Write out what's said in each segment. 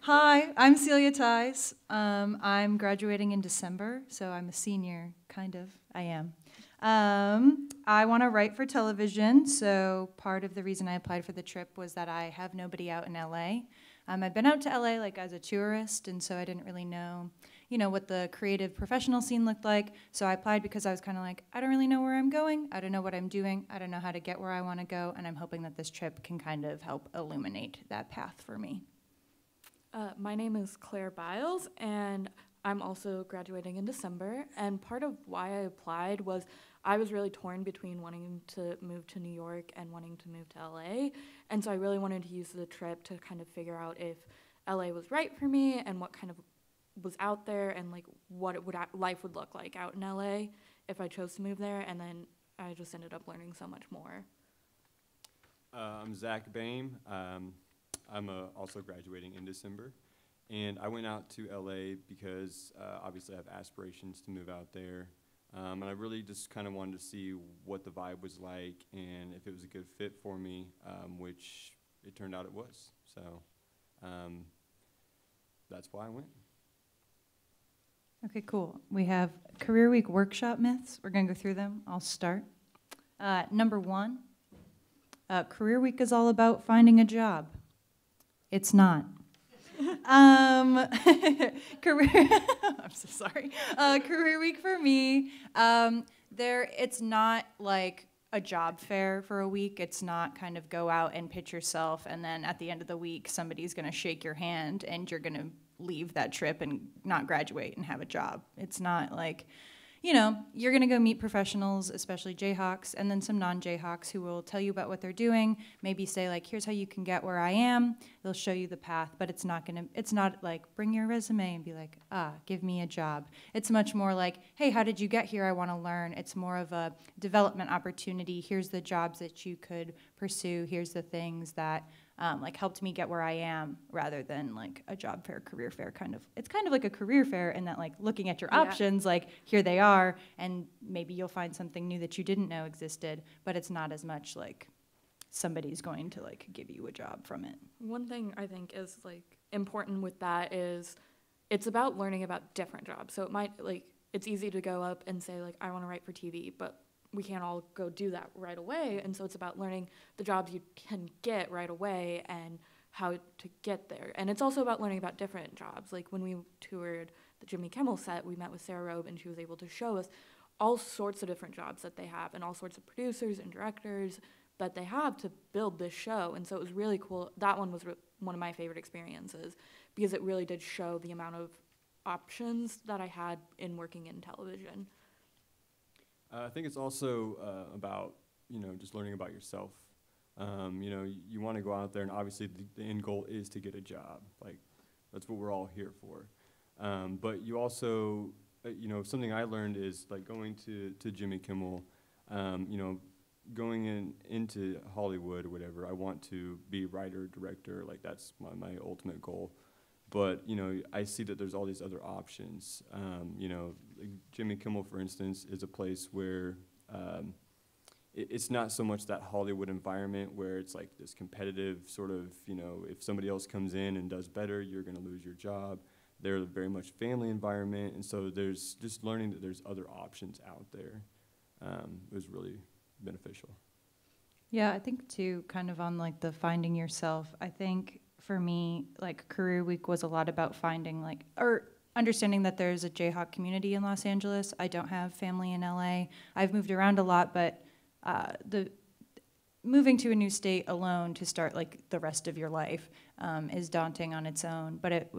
Hi, I'm Celia Tise. I'm graduating in December, so I'm a senior, kind of. I am. I want to write for television, so part of the reason I applied for the trip was that I have nobody out in LA. I've been out to LA like as a tourist, and so I didn't really know, what the creative professional scene looked like. So I applied because I was kind of like, I don't really know where I'm going. I don't know what I'm doing. I don't know how to get where I want to go, and I'm hoping that this trip can kind of help illuminate that path for me. My name is Claire Biles, and I'm also graduating in December. And part of why I applied was I was really torn between wanting to move to New York and wanting to move to LA. And so I really wanted to use the trip to kind of figure out if LA was right for me and what kind of was out there and like what life would look like out in LA if I chose to move there. And then I just ended up learning so much more. I'm Zach Boehm. I'm also graduating in December, and I went out to LA because obviously I have aspirations to move out there, and I really just kind of wanted to see what the vibe was like and if it was a good fit for me, which it turned out it was. So that's why I went. Okay, cool. We have Career Week workshop myths. We're going to go through them. I'll start. Number one, Career Week is all about finding a job. It's not. Career, I'm so sorry. Career Week for me, it's not like a job fair for a week. It's not kind of go out and pitch yourself, and then at the end of the week, somebody's going to shake your hand, and you're going to leave that trip and not graduate and have a job. It's not like, you're going to go meet professionals, especially Jayhawks, and then some non-Jayhawks who will tell you about what they're doing, maybe say, like, here's how you can get where I am. They'll show you the path, but it's not like, bring your resume and be like, give me a job. It's much more like, hey, how did you get here? I want to learn. It's more of a development opportunity. Here's the jobs that you could pursue. Here's the things that helped me get where I am, rather than like a job fair, career fair kind of. It's kind of like a career fair in that, like, looking at your options, like, here they are, and maybe you'll find something new that you didn't know existed, but it's not as much like somebody's going to like give you a job from it. One thing I think is like important with that is it's about learning about different jobs. So it might it's easy to go up and say like, I want to write for TV, but we can't all go do that right away. And so it's about learning the jobs you can get right away and how to get there. And it's also about learning about different jobs. Like when we toured the Jimmy Kimmel set, we met with Sarah Robe, and she was able to show us all sorts of different jobs that they have and all sorts of producers and directors that they have to build this show. And so it was really cool. That one was one of my favorite experiences because it really did show the amount of options that I had in working in television. I think it's also about, just learning about yourself. You want to go out there, and obviously the end goal is to get a job. Like, that's what we're all here for. But you also, something I learned is, like, going to Jimmy Kimmel, going into Hollywood or whatever. I want to be writer, director, like, that's my ultimate goal. But, I see that there's all these other options. Like Jimmy Kimmel, for instance, is a place where it's not so much that Hollywood environment where it's like this competitive sort of, if somebody else comes in and does better, you're going to lose your job. They're very much family environment, and so there's just learning that there's other options out there. It was really beneficial. Yeah, I think too, kind of on like the finding yourself, I think for me, like Career Week was a lot about finding understanding that there's a Jayhawk community in Los Angeles. I don't have family in LA. I've moved around a lot, but the moving to a new state alone to start like the rest of your life is daunting on its own. But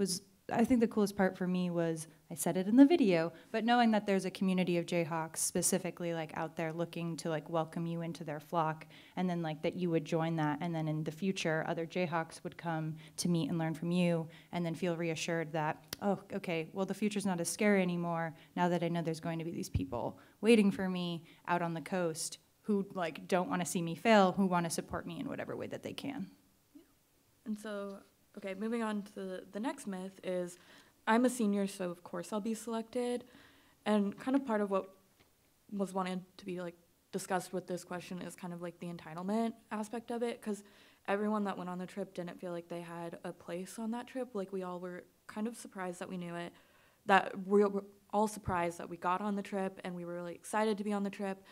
I think the coolest part for me was, I said it in the video, but knowing that there's a community of Jayhawks specifically like out there looking to like welcome you into their flock, and then like that you would join that, and then in the future other Jayhawks would come to meet and learn from you, and then feel reassured that, oh, okay, well the future's not as scary anymore now that I know there's going to be these people waiting for me out on the coast who like don't want to see me fail, who want to support me in whatever way that they can. Yeah. And so, okay, moving on to the next myth is, I'm a senior, so of course I'll be selected. And kind of part of what was wanted to be like discussed with this question is kind of like the entitlement aspect of it, because everyone that went on the trip didn't feel like they had a place on that trip. Like, we all were kind of surprised that we knew it, that we were all surprised that we got on the trip, and we were really excited to be on the trip.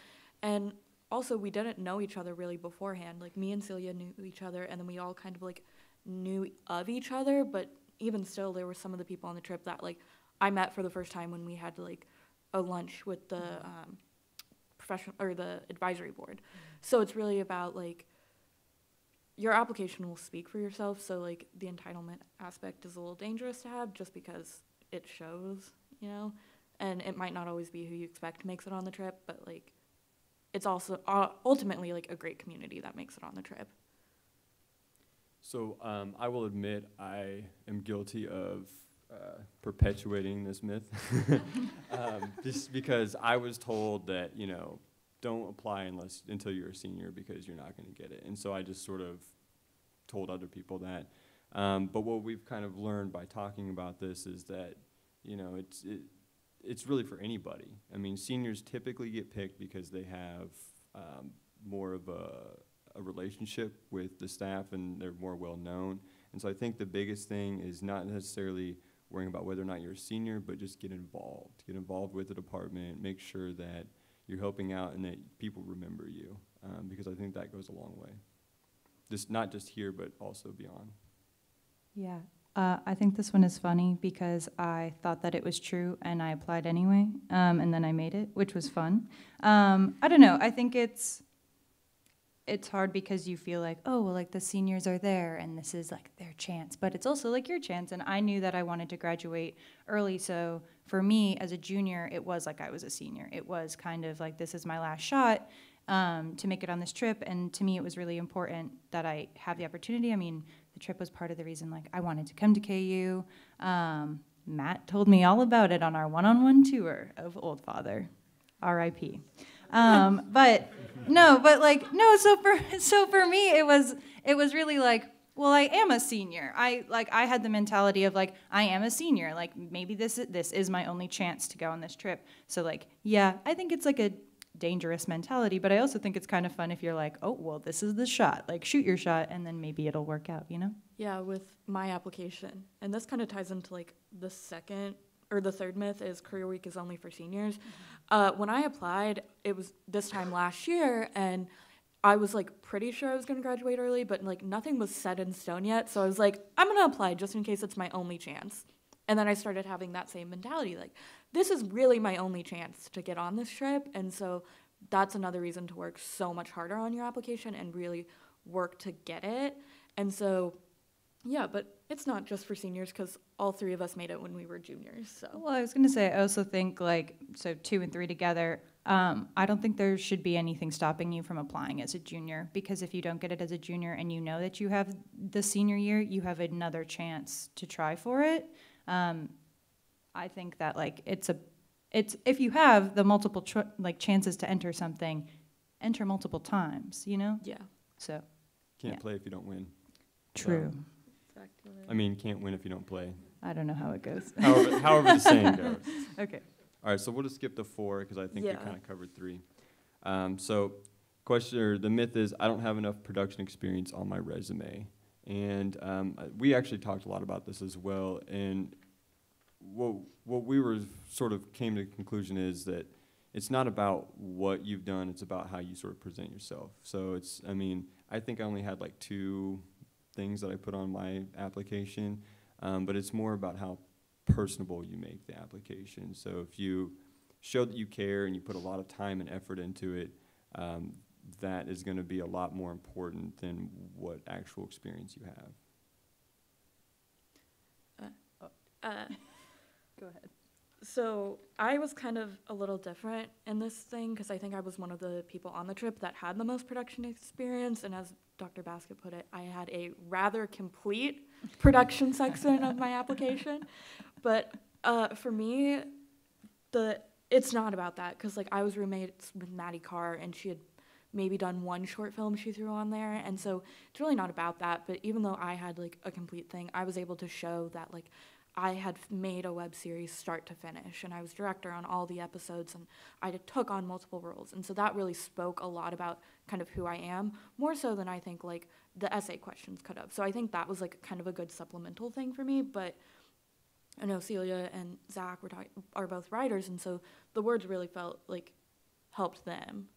And also, we didn't know each other really beforehand. Like, me and Celia knew each other, and then we all kind of, like, knew of each other, but even still, there were some of the people on the trip that, like, I met for the first time when we had, like, a lunch with the professional, or the advisory board. So it's really about, like, your application will speak for yourself, so, like, the entitlement aspect is a little dangerous to have just because it shows, you know? And it might not always be who you expect makes it on the trip, but, like, it's also ultimately, like, a great community that makes it on the trip. So I will admit I am guilty of perpetuating this myth, just because I was told that, you know, don't apply until you're a senior because you're not going to get it. And so I just sort of told other people that. But what we've kind of learned by talking about this is that, you know, it's really for anybody. I mean, seniors typically get picked because they have more of a relationship with the staff and they're more well known. And so I think the biggest thing is not necessarily worrying about whether or not you're a senior, but just get involved. Get involved with the department, make sure that you're helping out and that people remember you, because I think that goes a long way. Just not just here, but also beyond. Yeah, I think this one is funny because I thought that it was true and I applied anyway, and then I made it, which was fun. I don't know, I think it's hard because you feel like, oh, well, like the seniors are there and this is like their chance, but it's also like your chance. And I knew that I wanted to graduate early, so for me as a junior, it was like I was a senior. It was kind of like, this is my last shot to make it on this trip, and to me it was really important that I have the opportunity. I mean, the trip was part of the reason like I wanted to come to KU. Matt told me all about it on our one-on-one tour of Old Father, RIP. So for me, it was really like, well, I am a senior. I had the mentality of like, I am a senior. Like, maybe this is my only chance to go on this trip. So like, yeah, I think it's like a dangerous mentality, but I also think it's kind of fun if you're like, oh, well, this is the shot. Like, shoot your shot, and then maybe it'll work out, you know? Yeah, with my application, and this kind of ties into like the second or the third myth is Career Week is only for seniors. When I applied, it was this time last year, and I was like pretty sure I was going to graduate early, but like nothing was set in stone yet. So I was like, I'm going to apply just in case it's my only chance. And then I started having that same mentality, like, this is really my only chance to get on this trip. And so that's another reason to work so much harder on your application and really work to get it. And so, yeah, but it's not just for seniors because all three of us made it when we were juniors. So. Well, I was going to say, I also think like, so 2 and 3 together, I don't think there should be anything stopping you from applying as a junior, because if you don't get it as a junior and you know that you have the senior year, you have another chance to try for it. I think that like it's if you have the multiple chances to enter something, enter multiple times, you know? Yeah. So. Can't play if you don't win. True. I mean, can't win if you don't play. I don't know how it goes. However the saying goes. Okay. All right, so we'll just skip to 4 because I think we kind of covered 3. So the myth is I don't have enough production experience on my resume. And we actually talked a lot about this as well. And what we were sort of came to the conclusion is that it's not about what you've done, it's about how you sort of present yourself. So I think I only had like 2 things that I put on my application, but it's more about how personable you make the application. So if you show that you care and you put a lot of time and effort into it, that is going to be a lot more important than what actual experience you have. Go ahead. So I was kind of a little different in this thing because I think I was one of the people on the trip that had the most production experience, and as Dr. Baskett put it, I had a rather complete production section of my application. But for me, it's not about that because like I was roommates with Maddie Carr, and she had maybe done 1 short film she threw on there, and so it's really not about that. But even though I had like a complete thing, I was able to show that like I had made a web series start to finish, and I was director on all the episodes, and I took on multiple roles. And so that really spoke a lot about kind of who I am, more so than I think like the essay questions could have. So I think that was like kind of a good supplemental thing for me. But I know Celia and Zach are both writers, and so the words really felt like helped them.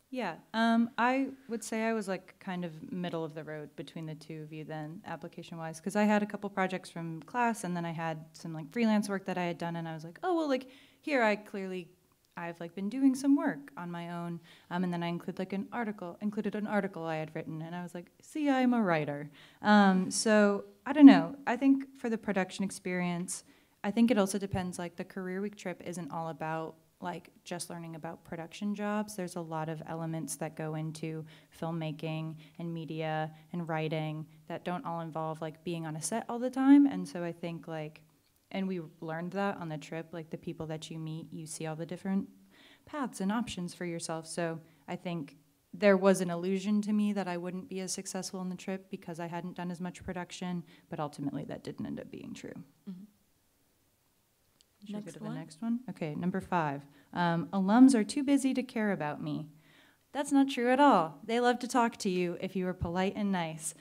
Yeah, I would say I was like kind of middle of the road between the two of you then, application-wise, because I had a couple projects from class, and then I had some like freelance work that I had done, and I was like, oh, well, like here I've like been doing some work on my own, and then I included an article I had written, and I was like, see, I'm a writer. So I don't know. I think for the production experience, I think it also depends. Like the Career Week trip isn't all about like just learning about production jobs. There's a lot of elements that go into filmmaking and media and writing that don't all involve like being on a set all the time. And so I think like, and we learned that on the trip, like the people that you meet, you see all the different paths and options for yourself. So I think there was an illusion to me that I wouldn't be as successful on the trip because I hadn't done as much production, but ultimately that didn't end up being true. Mm-hmm. Should we go to the next one? Okay, number 5. Alums are too busy to care about me. That's not true at all. They love to talk to you if you are polite and nice.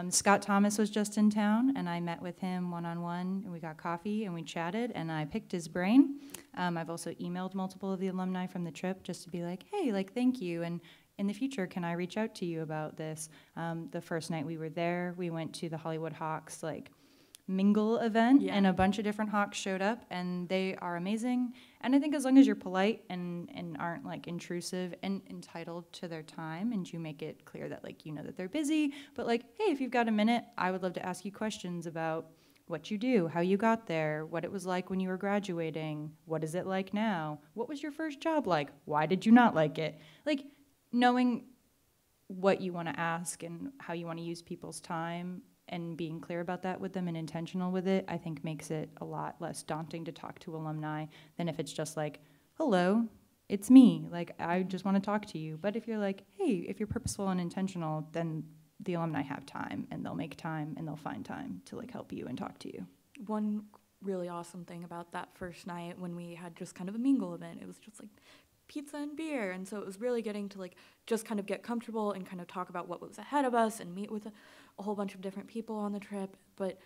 Scott Thomas was just in town, and I met with him one-on-one, and we got coffee, and we chatted, and I picked his brain. I've also emailed multiple of the alumni from the trip just to be like, hey, like, thank you, and in the future, can I reach out to you about this? The first night we were there, we went to the Hollywood Hawks, like, mingle event, and a bunch of different Hawks showed up, and they are amazing. And I think as long as you're polite and aren't like intrusive and entitled to their time, and you make it clear that like you know that they're busy, but like, hey, if you've got a minute, I would love to ask you questions about what you do, how you got there, what it was like when you were graduating, what is it like now, what was your first job like, why did you not like it? Like knowing what you want to ask and how you want to use people's time and being clear about that with them and intentional with it, I think makes it a lot less daunting to talk to alumni than if it's just like, hello, it's me, like, I just want to talk to you. But if you're like, hey, if you're purposeful and intentional, then the alumni have time, and they'll make time, and they'll find time to, like, help you and talk to you. One really awesome thing about that first night when we had just kind of a mingle event, it was just, like, pizza and beer, and so it was really getting to, like, just kind of get comfortable and kind of talk about what was ahead of us and meet with a whole bunch of different people on the trip. But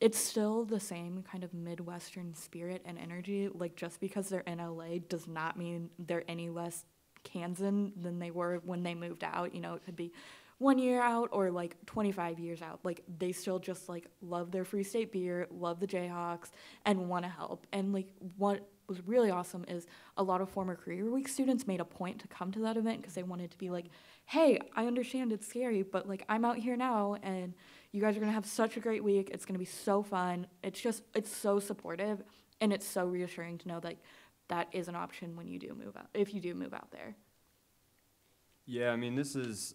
it's still the same kind of Midwestern spirit and energy. Like, just because they're in LA does not mean they're any less Kansan than they were when they moved out. You know, it could be 1 year out or like 25 years out. Like, they still just like love their Free State beer, love the Jayhawks, and want to help. And like, what was really awesome is a lot of former Career Week students made a point to come to that event because they wanted to be like, hey, I understand it's scary, but like, I'm out here now, and you guys are gonna have such a great week. It's gonna be so fun. It's so supportive, and it's so reassuring to know that that is an option when you do move out, if you do move out there. Yeah, I mean, this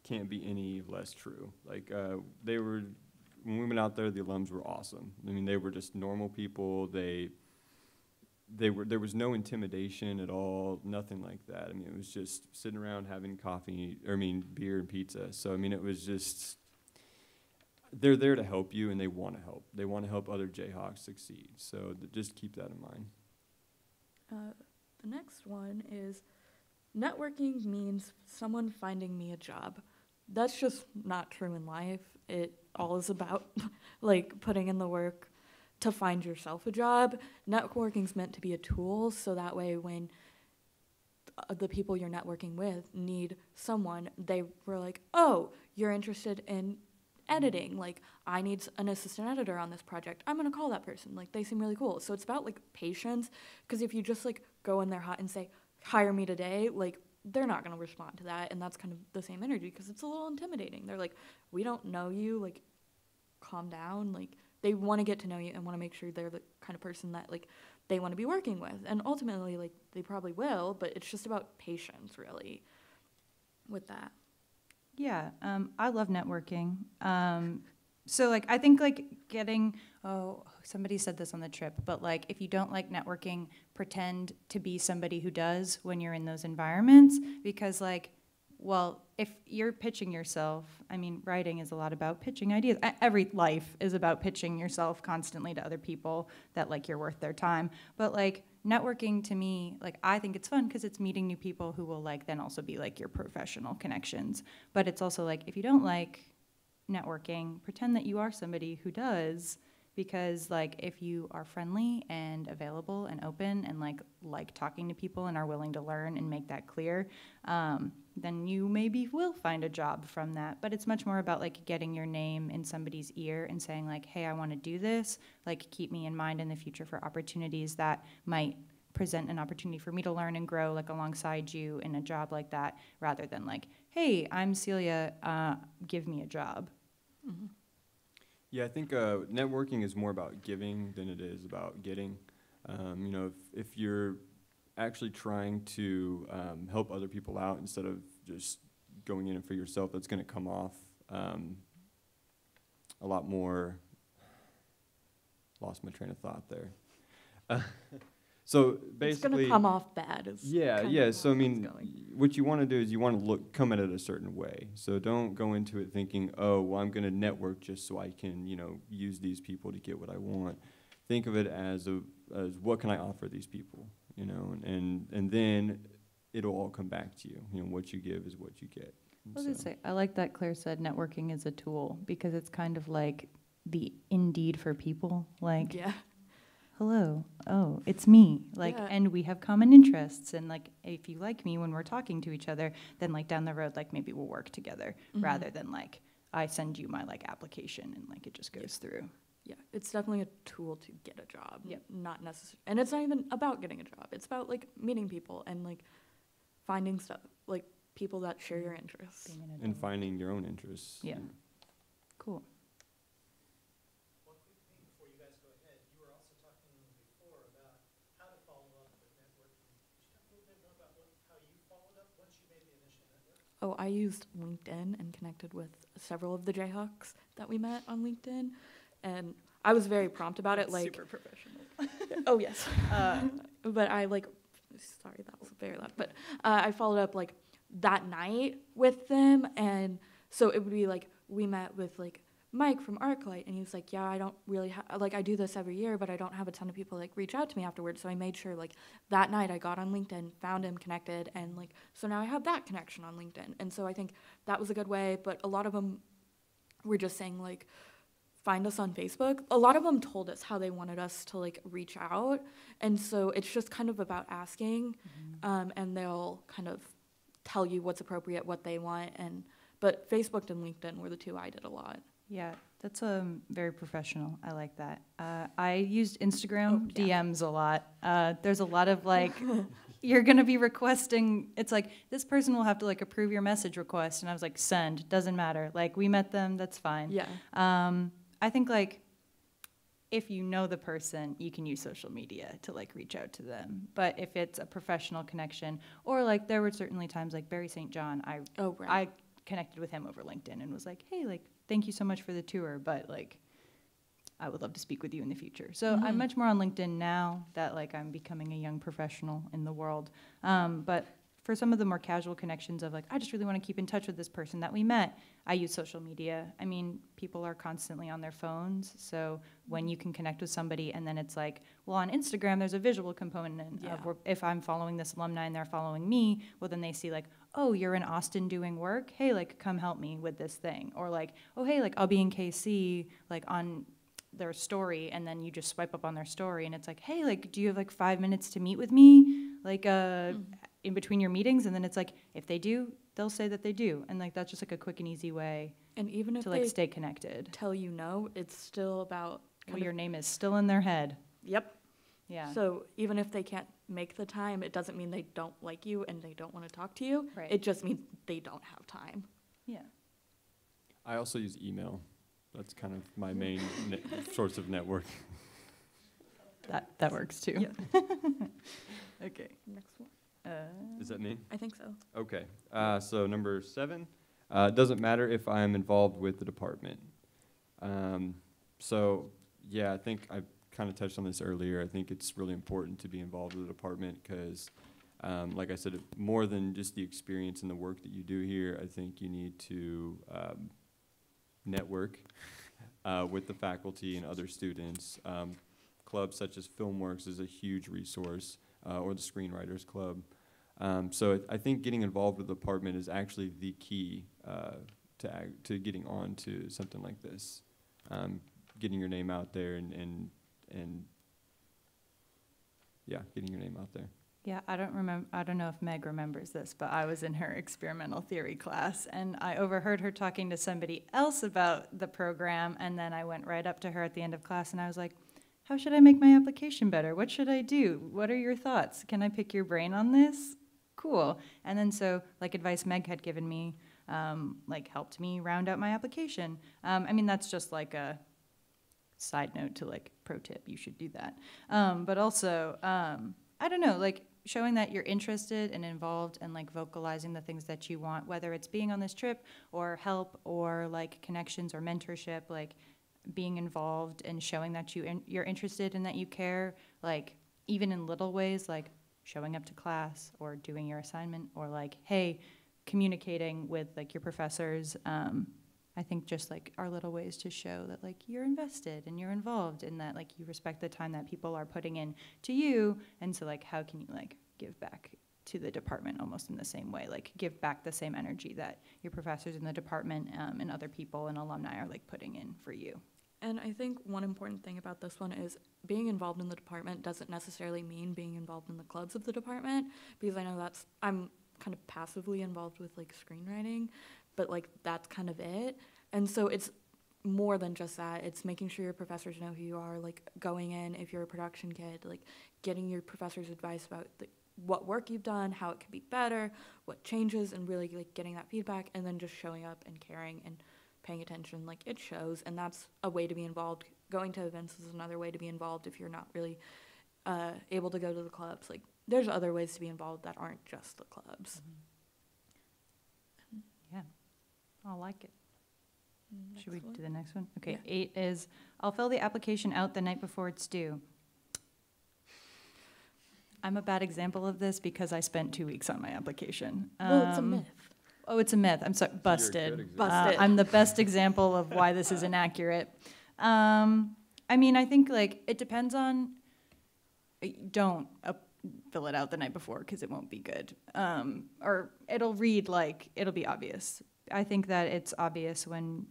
can't be any less true. Like, when we went out there, the alums were awesome. I mean, they were just normal people. There was no intimidation at all, nothing like that. I mean, it was just sitting around having beer and pizza. So, I mean, it was just, they're there to help you, and they want to help. They want to help other Jayhawks succeed. So just keep that in mind. The next one is, networking means someone finding me a job. That's just not true in life. It all is about like putting in the work to find yourself a job. Networking's meant to be a tool, so that way when the people you're networking with need someone, they were like, oh, you're interested in editing. Like, I need an assistant editor on this project. I'm going to call that person. Like, they seem really cool. So it's about, like, patience, because if you just, like, go in there hot and say, hire me today, like, they're not going to respond to that, and that's kind of the same energy, because it's a little intimidating. They're like, we don't know you, like, calm down, like, they want to get to know you and want to make sure they're the kind of person that, like, they want to be working with. And ultimately, like, they probably will, but it's just about patience, really, with that. Yeah, I love networking. So, like, I think, like, somebody said this on the trip, but, like, if you don't like networking, pretend to be somebody who does when you're in those environments, because, like, well, if you're pitching yourself, I mean, writing is a lot about pitching ideas. Every life is about pitching yourself constantly to other people that, like, you're worth their time. But, like, networking to me, like, I think it's fun because it's meeting new people who will, like, then also be, like, your professional connections. But it's also, like, if you don't like networking, pretend that you are somebody who does, because, like, if you are friendly and available and open and like talking to people and are willing to learn and make that clear, then you maybe will find a job from that. But it's much more about, like, getting your name in somebody's ear and saying, like, hey, I want to do this, like, keep me in mind in the future for opportunities that might present an opportunity for me to learn and grow, like, alongside you in a job like that, rather than, like, hey, I'm Celia, give me a job. Mm-hmm. Yeah, I think networking is more about giving than it is about getting. You know, if you're actually trying to help other people out instead of just going in it for yourself, that's going to come off a lot more. Lost my train of thought there. So basically, it's going to come off bad. Yeah. So I mean, what you want to do is you want to come at it a certain way. So don't go into it thinking, oh, well, I'm going to network just so I can, you know, use these people to get what I want. Think of it as what can I offer these people, you know, and then it'll all come back to you. You know, what you give is what you get. I was gonna say, I like that Claire said networking is a tool, because it's kind of like the Indeed for people. Like, Yeah. hello, oh, it's me, like, Yeah. and we have common interests, and, like, if you like me when we're talking to each other, then, like, down the road, like, maybe we'll work together, Mhm. rather than, like, I send you my, like, application and, like, it just goes through. Yeah, it's definitely a tool to get a job. Yep. Not necessarily, and it's not even about getting a job. It's about, like, meeting people and, like, finding stuff, like, people that share your interests. Being an And adult. finding your own interests. Yeah. Cool. One quick thing before you guys go ahead, you were also talking before about how to follow up with networking. Could you talk a little bit more about how you followed up once you made the initial network? Oh, I used LinkedIn and connected with several of the Jayhawks that we met on LinkedIn, and I was very prompt about it. Like, super professional. oh yes, but I sorry, that was very loud. But I followed up like that night with them, and so it would be like we met with like Mike from ArcLight, and he was like, yeah, I don't really I do this every year, but I don't have a ton of people like reach out to me afterwards. So I made sure like that night I got on LinkedIn, found him, connected, and like so now I have that connection on LinkedIn. And so I think that was a good way. But a lot of them were just saying like, find us on Facebook. A lot of them told us how they wanted us to like reach out, and so it's just kind of about asking, and they'll kind of tell you what's appropriate, what they want, but Facebook and LinkedIn were the two I did a lot. Yeah, that's very professional. I like that. I used Instagram DMs a lot. There's a lot of like, you're gonna be requesting. It's like this person will have to like approve your message request, and I was like, send. Doesn't matter. Like we met them. That's fine. Yeah. I think like if you know the person, you can use social media to like reach out to them. But if it's a professional connection, or like there were certainly times like Barry St. John, I connected with him over LinkedIn and was like, hey, like thank you so much for the tour, but like I would love to speak with you in the future. So I'm much more on LinkedIn now that like I'm becoming a young professional in the world. But for some of the more casual connections of like, I just really want to keep in touch with this person that we met, I use social media. I mean, people are constantly on their phones, so when you can connect with somebody and then it's like, well, on Instagram there's a visual component of if I'm following this alumni and they're following me, well then they see like, oh, you're in Austin doing work, hey, like come help me with this thing. Or like, oh, hey, like I'll be in KC, like on their story, and then you just swipe up on their story and it's like, hey, like do you have like 5 minutes to meet with me? Like in between your meetings, and then it's like if they do, they'll say that they do, and like that's just like a quick and easy way and even if to like stay connected. Tell you no, it's still about your name is still in their head. Yep. Yeah. So even if they can't make the time, it doesn't mean they don't like you and they don't want to talk to you. Right. It just means they don't have time. Yeah. I also use email. That's kind of my main source of network. That works too. Yeah. Okay. Next one. Is that me? I think so. Okay. So number 7, it doesn't matter if I'm involved with the department. So yeah, I think I kind of touched on this earlier. I think it's really important to be involved with the department because Like I said, more than just the experience and the work that you do here, I think you need to network with the faculty and other students. Clubs such as Filmworks is a huge resource, or the Screenwriters Club. So I think getting involved with the department is actually the key to getting on to something like this. Getting your name out there and yeah, getting your name out there. Yeah, I don't know if Meg remembers this, but I was in her experimental theory class, and I overheard her talking to somebody else about the program, and then I went right up to her at the end of class, and I was like, how should I make my application better? What should I do? What are your thoughts? Can I pick your brain on this? Cool. And then so, like, advice Meg had given me, like, helped me round out my application. I mean, that's just like a side note to, like, pro tip, you should do that. But also, I don't know, like, showing that you're interested and involved and, like, vocalizing the things that you want, whether it's being on this trip or help or, like, connections or mentorship, like, being involved and showing that you're interested and that you care, like, even in little ways, like showing up to class or doing your assignment or, like, hey, communicating with, like, your professors. I think just, like, are little ways to show that, like, you're invested and you're involved and that, like, you respect the time that people are putting in to you. And so, like, how can you, like, give back to the department almost in the same way, like, give back the same energy that your professors in the department and other people and alumni are, like, putting in for you. And I think one important thing about this one is being involved in the department doesn't necessarily mean being involved in the clubs of the department, because I know I'm kind of passively involved with, like, screenwriting, but, like, that's kind of it. And so it's more than just that. It's making sure your professors know who you are, like, going in, if you're a production kid, like, getting your professor's advice about what work you've done, how it could be better, what changes, and really, like, getting that feedback, and then just showing up and caring and paying attention. Like, it shows, and that's a way to be involved. Going to events is another way to be involved if you're not really able to go to the clubs. Like, there's other ways to be involved that aren't just the clubs. Mm-hmm. Yeah, I like it. Should we one? do the next one? Okay, Yeah. 8 is, I'll fill the application out the night before it's due. I'm a bad example of this because I spent 2 weeks on my application. Well, it's a myth. Oh, it's a myth. I'm sorry, You're a good busted. example. Busted. I'm the best example of why this is inaccurate. I mean, I think, like, it depends on, don't fill it out the night before because it won't be good. Or it'll read like, it'll be obvious. I think that it's obvious when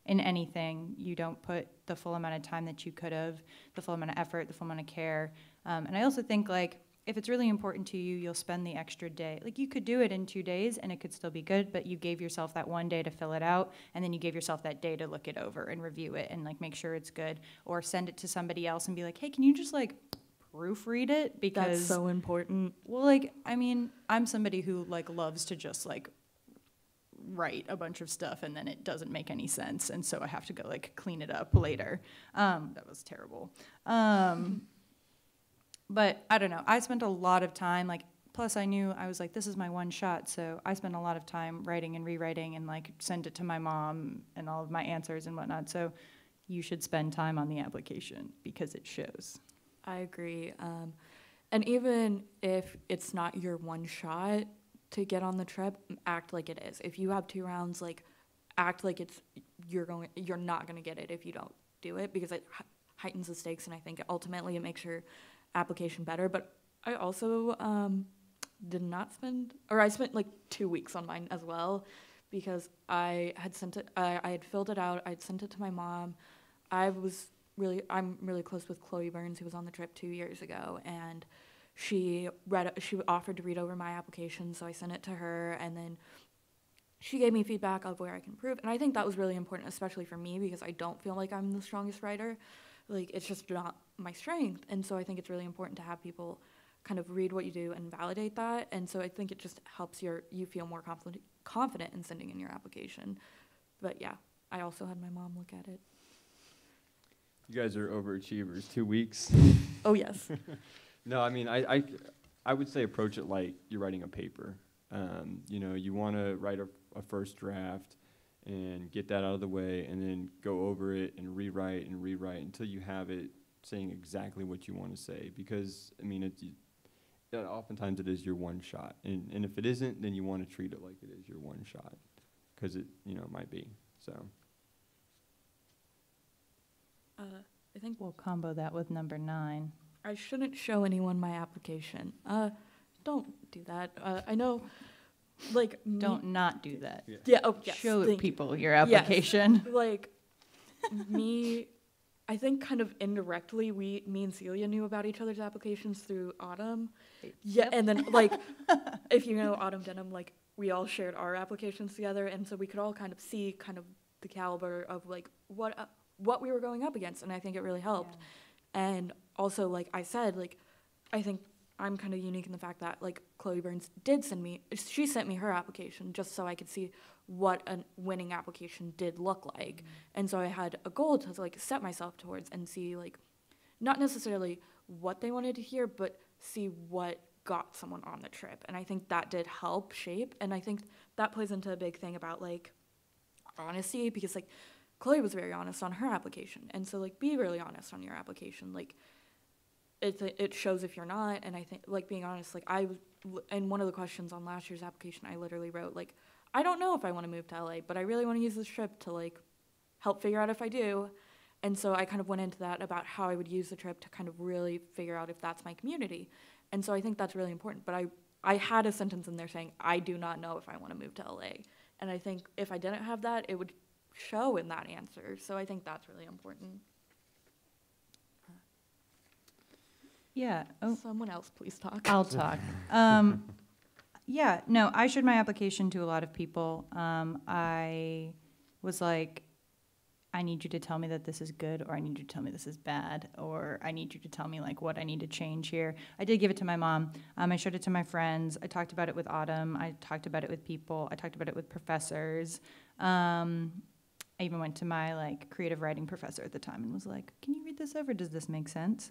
in anything you don't put the full amount of time that you could have, the full amount of effort, the full amount of care. And I also think, like, if it's really important to you, you'll spend the extra day. Like, you could do it in 2 days and it could still be good, but you gave yourself that one day to fill it out, and then you gave yourself that day to look it over and review it and, like, make sure it's good, or send it to somebody else and be like, hey, can you just, like, proofread it? Because That's so important. well, like, I mean, I'm somebody who, like, loves to just, like, write a bunch of stuff and then it doesn't make any sense, and so I have to go, like, clean it up later. That was terrible. But I don't know. I spent a lot of time, like, plus I knew I was like, this is my one shot, so I spent a lot of time writing and rewriting and, like, send it to my mom and all of my answers and whatnot. So you should spend time on the application because it shows. I agree. And even if it's not your one shot to get on the trip, act like it is. If you have 2 rounds, like, act like you're not going to get it if you don't do it, because it heightens the stakes, and I think ultimately it makes your application better. But I also I spent like 2 weeks on mine as well, because I had I had filled it out, I'd sent it to my mom. I'm really close with Chloe Burns, who was on the trip 2 years ago, and she offered to read over my application, so I sent it to her, and then she gave me feedback of where I can improve. And I think that was really important, especially for me, because I don't feel like I'm the strongest writer. Like, it's just not my strength. And so I think it's really important to have people kind of read what you do and validate that. And so I think it just helps you feel more confident in sending in your application. But yeah, I also had my mom look at it. You guys are overachievers. 2 weeks. Oh, yes. No, I mean, I would say approach it like you're writing a paper. You know, you want to write a first draft and get that out of the way, and then go over it and rewrite until you have it saying exactly what you want to say. Because, I mean, yeah, oftentimes it is your one shot. And if it isn't, then you want to treat it like it is your one shot, because it, might be. So. I think We'll combo that with number 9. I shouldn't show anyone my application. Don't do that. I know, like, Don't not do that. Yeah. Yeah. Oh, yes. Show thank you. people your application. Like, I think kind of indirectly, me and Celia knew about each other's applications through Autumn. Yeah, Yep. and then, like, if you know Autumn Denham, like, we all shared our applications together, and so we could all kind of see kind of the caliber of, like, what we were going up against, and I think it really helped. And also, like I said, like, I think I'm kind of unique in the fact that, like, Chloe Burns she sent me her application just so I could see what a winning application did look like. And so I had a goal to, like, set myself towards and see, like, not necessarily what they wanted to hear, but see what got someone on the trip. And I think that did help shape, and I think that plays into a big thing about, like, honesty, because, like, Chloe was very honest on her application, and so, like, be really honest on your application. Like, it shows if you're not, and I think, like, being honest, like, and one of the questions on last year's application, I literally wrote, like, I don't know if I want to move to LA, but I really want to use this trip to, like, help figure out if I do. And so I kind of went into that about how I would use the trip to kind of really figure out if that's my community. And so I think that's really important. But I had a sentence in there saying, I do not know if I want to move to LA. And I think if I didn't have that, it would show in that answer. So I think that's really important. Yeah. Oh, Someone else, please talk. I'll talk. Yeah, no, I showed my application to a lot of people. I was like, I need you to tell me that this is good, or I need you to tell me this is bad, or I need you to tell me, like, what I need to change here. I did give it to my mom. I showed it to my friends. I talked about it with Autumn. I talked about it with people. I talked about it with professors. I even went to my, like, creative writing professor at the time and was like, can you read this over? Does this make sense?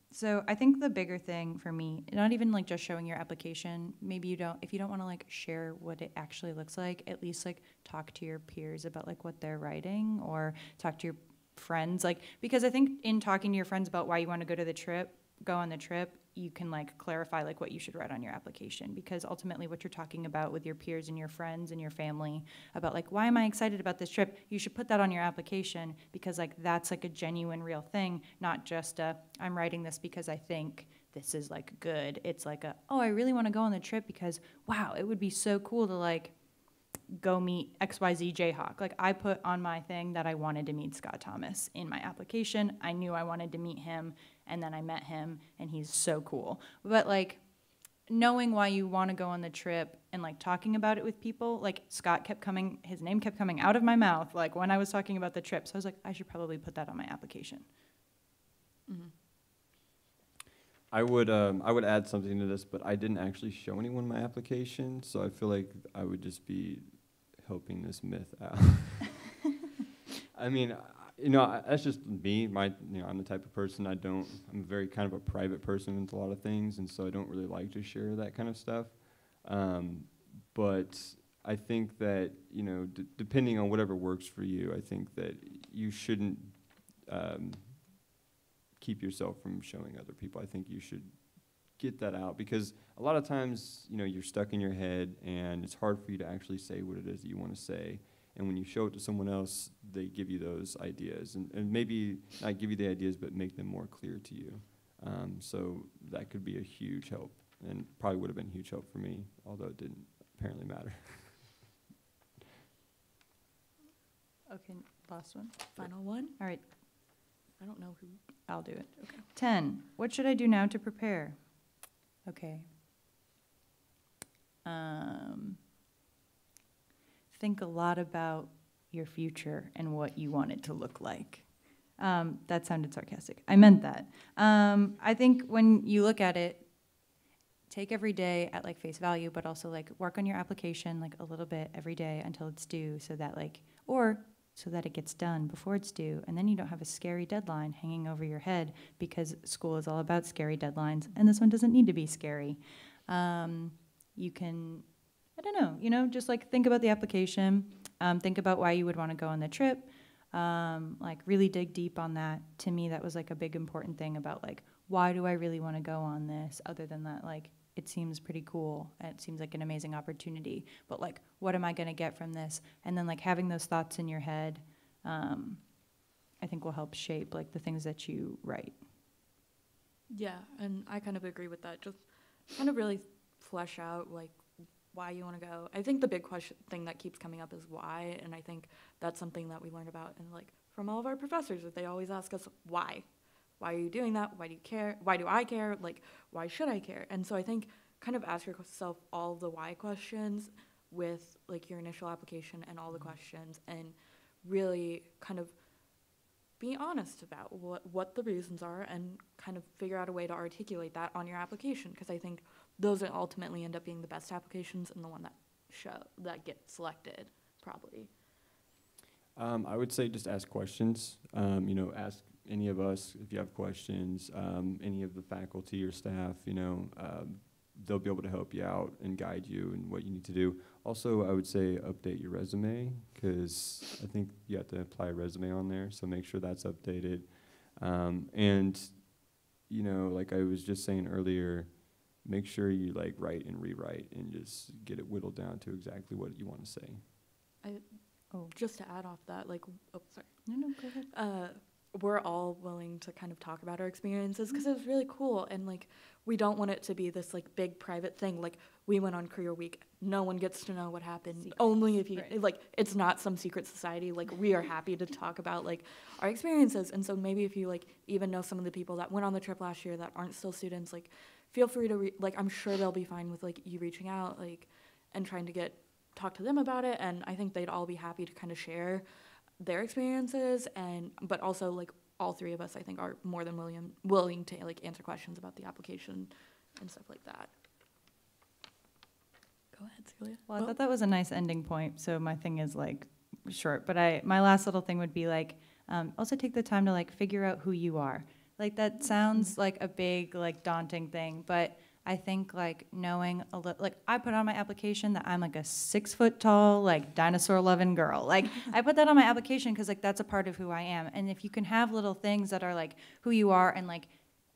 So I think the bigger thing for me, not even, like, just showing your application, maybe if you don't want to, like, share what it actually looks like, at least, like, talk to your peers about, like, what they're writing, or talk to your friends, like, because I think in talking to your friends about why you want to go on the trip, you can, like, clarify, like, what you should write on your application, because ultimately what you're talking about with your peers and your friends and your family about, like, why am I excited about this trip, you should put that on your application, because, like, that's, like, a genuine real thing, not just I'm writing this because I think this is, like, good. It's like oh, I really want to go on the trip because, wow, it would be so cool to, like, go meet XYZ Jayhawk. Like, I put on my thing that I wanted to meet Scott Thomas in my application. I knew I wanted to meet him, and then I met him, and he's so cool. But, like, knowing why you want to go on the trip and, like, talking about it with people, like, his name kept coming out of my mouth, like, when I was talking about the trip. So I was like, I should probably put that on my application. Mm-hmm. I would add something to this, but I didn't actually show anyone my application, so I feel like I would just be helping this myth out. I mean, that's just me. I'm the type of person I'm very kind of a private person with a lot of things, and so I don't really like to share that kind of stuff. But I think that, depending on whatever works for you, I think that you shouldn't keep yourself from showing other people. I think you should get that out, because a lot of times, you're stuck in your head, and it's hard for you to actually say what it is that you want to say. And when you show it to someone else, they give you those ideas, and maybe not give you the ideas, but make them more clear to you. So that could be a huge help, and probably would have been a huge help for me, although it didn't apparently matter. Okay, last one. Final one? All right, I don't know who. I'll do it. Okay. 10, what should I do now to prepare? Okay. Think a lot about your future and what you want it to look like. That sounded sarcastic. I meant that. I think when you look at it, take every day at, like, face value, but also, like, work on your application, like, a little bit every day until it's due, so that, like, or so that it gets done before it's due, and then you don't have a scary deadline hanging over your head, because school is all about scary deadlines, and this one doesn't need to be scary. You can, I don't know, just, like, think about the application, think about why you would want to go on the trip, like, really dig deep on that. To me, that was, like, a big important thing about, like, why do I really want to go on this, other than that, like, it seems pretty cool, and it seems like an amazing opportunity, but like, what am I going to get from this? And then like having those thoughts in your head, I think will help shape like the things that you write. Yeah, and I kind of agree with that. Just kind of really flesh out like why you want to go. I think the big thing that keeps coming up is why, and I think that's something that we learned about and like from all of our professors, that they always ask us why. Why are you doing that? Why do you care? Why do I care? Like, why should I care? And so I think kind of ask yourself all of the why questions with like your initial application and all the questions, and really kind of be honest about what the reasons are, and kind of figure out a way to articulate that on your application, because I think those ultimately end up being the best applications and the one that get selected probably. I would say just ask questions. Ask any of us if you have questions, any of the faculty or staff, they'll be able to help you out and guide you in what you need to do. Also, I would say update your resume, because I think you have to apply a resume on there, so make sure that's updated. Like I was just saying earlier, make sure you like write and rewrite and just get it whittled down to exactly what you want to say. Just to add off that, like, sorry. No, go ahead. We're all willing to kind of talk about our experiences because it was really cool, and like we don't want it to be this like big private thing. Like, we went on career week, no one gets to know what happened. Secret. Only if you like, it's not some secret society. Like, we are happy to talk about like our experiences. And so maybe if you like even know some of the people that went on the trip last year that aren't still students, like feel free to I'm sure they'll be fine with like you reaching out like and trying to talk to them about it. And I think they'd all be happy to kind of share their experiences, but also like all three of us I think are more than willing to like answer questions about the application and stuff like that. Go ahead, Celia. Well, I thought that was a nice ending point, so my thing is like short, but my last little thing would be like also take the time to like figure out who you are. Like, that sounds like a big like daunting thing, but I think like knowing a little, like I put on my application that I'm like a 6 foot tall, like dinosaur loving girl. Like, I put that on my application because like that's a part of who I am. And if you can have little things that are like who you are, and like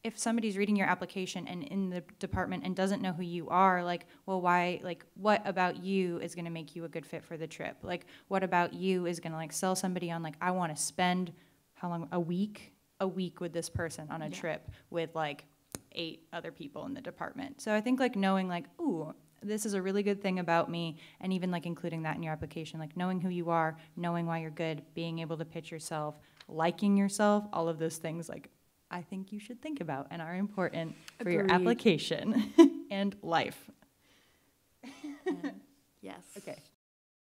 if somebody's reading your application and in the department and doesn't know who you are, like, well, why, like, what about you is going to make you a good fit for the trip? Like, what about you is going to like sell somebody on like, I want to spend how long, a week with this person on a trip with like 8 other people in the department. So I think like knowing like, ooh, this is a really good thing about me, and even like including that in your application, like knowing who you are, knowing why you're good, being able to pitch yourself, liking yourself, all of those things like I think you should think about and are important for your application and life. Yes. Okay.